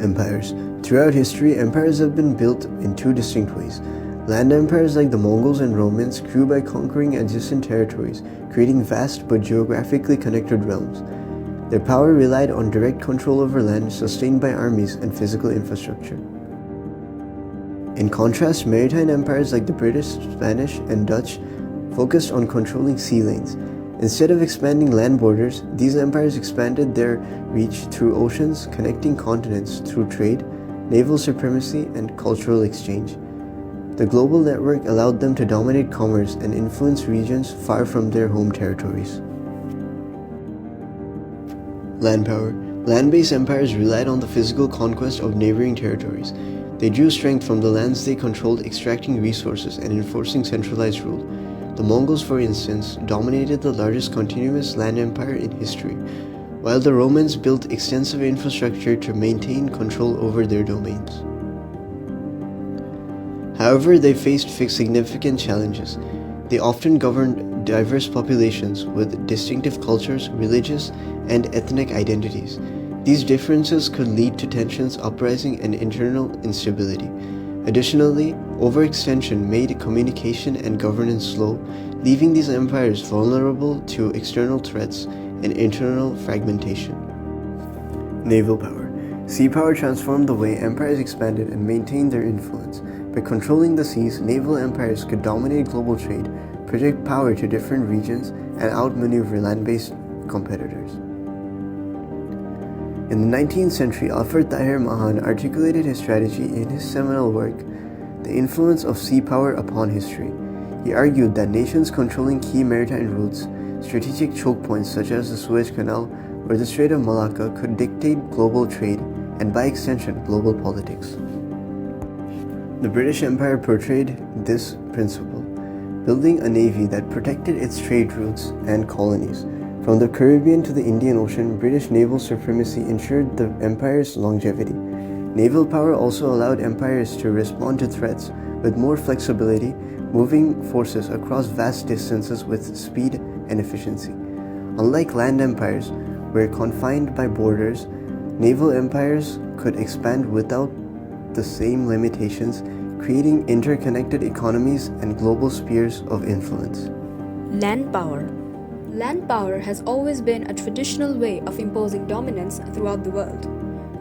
Empires. Throughout history, empires have been built in two distinct ways. Land empires like the Mongols and Romans grew by conquering adjacent territories, creating vast but geographically connected realms. Their power relied on direct control over land sustained by armies and physical infrastructure. In contrast, maritime empires like the British, Spanish, and Dutch focused on controlling sea lanes. Instead of expanding land borders, these empires expanded their reach through oceans, connecting continents through trade, naval supremacy, and cultural exchange. The global network allowed them to dominate commerce and influence regions far from their home territories. Land power. Land-based empires relied on the physical conquest of neighboring territories. They drew strength from the lands they controlled, extracting resources and enforcing centralized rule. The Mongols, for instance, dominated the largest continuous land empire in history, while the Romans built extensive infrastructure to maintain control over their domains. However, they faced significant challenges. They often governed diverse populations with distinctive cultures, religious, and ethnic identities. These differences could lead to tensions, uprising, and internal instability. Additionally, overextension made communication and governance slow, leaving these empires vulnerable to external threats and internal fragmentation. Naval power. Sea power transformed the way empires expanded and maintained their influence. By controlling the seas, naval empires could dominate global trade, project power to different regions, and outmaneuver land-based competitors. In the 19th century, Alfred Tahir Mahan articulated his strategy in his seminal work, The Influence of Sea Power Upon History. He argued that nations controlling key maritime routes, strategic choke points such as the Suez Canal or the Strait of Malacca, could dictate global trade and, by extension, global politics. The British Empire portrayed this principle, building a navy that protected its trade routes and colonies. From the Caribbean to the Indian Ocean, British naval supremacy ensured the empire's longevity. Naval power also allowed empires to respond to threats with more flexibility, moving forces across vast distances with speed and efficiency. Unlike land empires, were confined by borders, naval empires could expand without the same limitations, creating interconnected economies and global spheres of influence. Land power. Land power has always been a traditional way of imposing dominance throughout the world.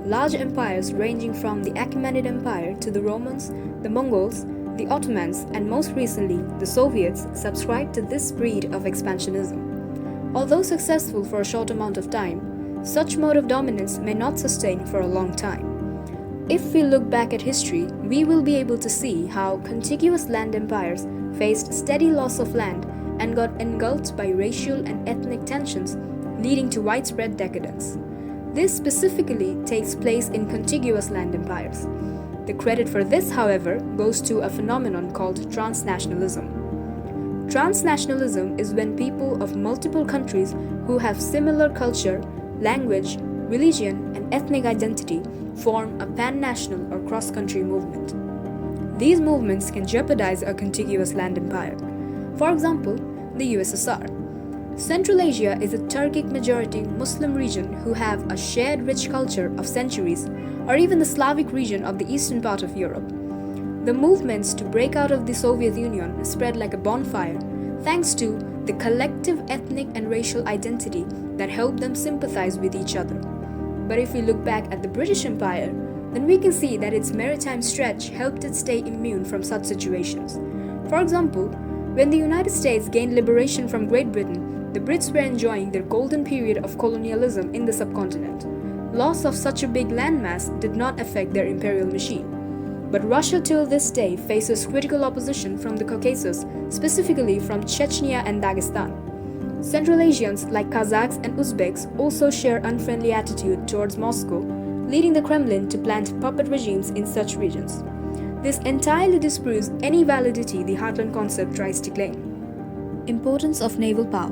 Large empires ranging from the Achaemenid Empire to the Romans, the Mongols, the Ottomans, and most recently, the Soviets subscribed to this breed of expansionism. Although successful for a short amount of time, such mode of dominance may not sustain for a long time. If we look back at history, we will be able to see how contiguous land empires faced steady loss of land and got engulfed by racial and ethnic tensions, leading to widespread decadence. This specifically takes place in contiguous land empires. The credit for this, however, goes to a phenomenon called transnationalism. Transnationalism is when people of multiple countries who have similar culture, language, religion, and ethnic identity form a pan-national or cross-country movement. These movements can jeopardize a contiguous land empire. For example, the USSR. Central Asia is a Turkic majority Muslim region who have a shared rich culture of centuries, or even the Slavic region of the eastern part of Europe. The movements to break out of the Soviet Union spread like a bonfire, thanks to the collective ethnic and racial identity that helped them sympathize with each other. But if we look back at the British Empire, then we can see that its maritime stretch helped it stay immune from such situations. For example, when the United States gained liberation from Great Britain, the Brits were enjoying their golden period of colonialism in the subcontinent. Loss of such a big landmass did not affect their imperial machine. But Russia till this day faces critical opposition from the Caucasus, specifically from Chechnya and Dagestan. Central Asians like Kazakhs and Uzbeks also share unfriendly attitude towards Moscow, leading the Kremlin to plant puppet regimes in such regions. This entirely disproves any validity the Heartland concept tries to claim. Importance of naval power.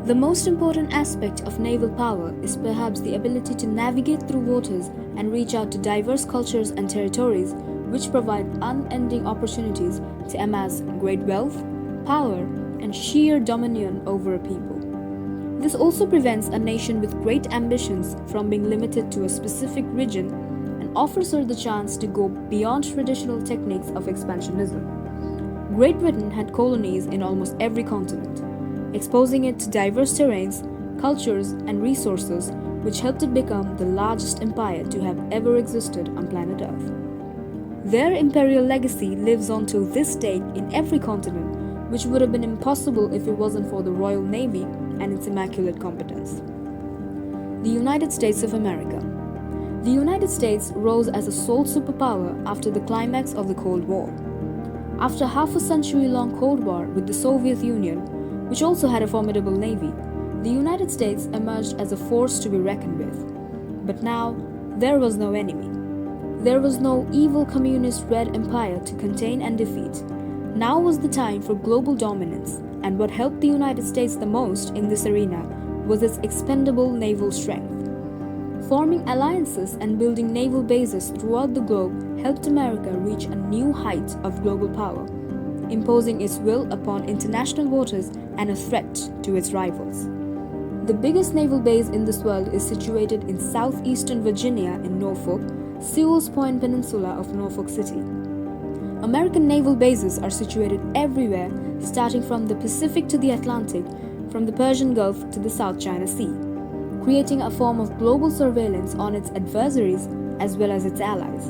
The most important aspect of naval power is perhaps the ability to navigate through waters and reach out to diverse cultures and territories, which provide unending opportunities to amass great wealth, power, and sheer dominion over a people. This also prevents a nation with great ambitions from being limited to a specific region offers her the chance to go beyond traditional techniques of expansionism. Great Britain had colonies in almost every continent, exposing it to diverse terrains, cultures, and resources which helped it become the largest empire to have ever existed on planet Earth. Their imperial legacy lives on to this day in every continent, which would have been impossible if it wasn't for the Royal Navy and its immaculate competence. The United States of America. The United States rose as a sole superpower after the climax of the Cold War. After half a century-long Cold War with the Soviet Union, which also had a formidable navy, the United States emerged as a force to be reckoned with. But now, there was no enemy. There was no evil communist red empire to contain and defeat. Now was the time for global dominance, and what helped the United States the most in this arena was its expendable naval strength. Forming alliances and building naval bases throughout the globe helped America reach a new height of global power, imposing its will upon international waters and a threat to its rivals. The biggest naval base in this world is situated in southeastern Virginia in Norfolk, Sewell's Point Peninsula of Norfolk City. American naval bases are situated everywhere, starting from the Pacific to the Atlantic, from the Persian Gulf to the South China Sea, creating a form of global surveillance on its adversaries as well as its allies.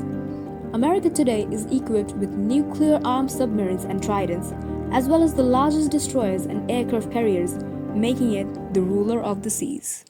America today is equipped with nuclear-armed submarines and tridents, as well as the largest destroyers and aircraft carriers, making it the ruler of the seas.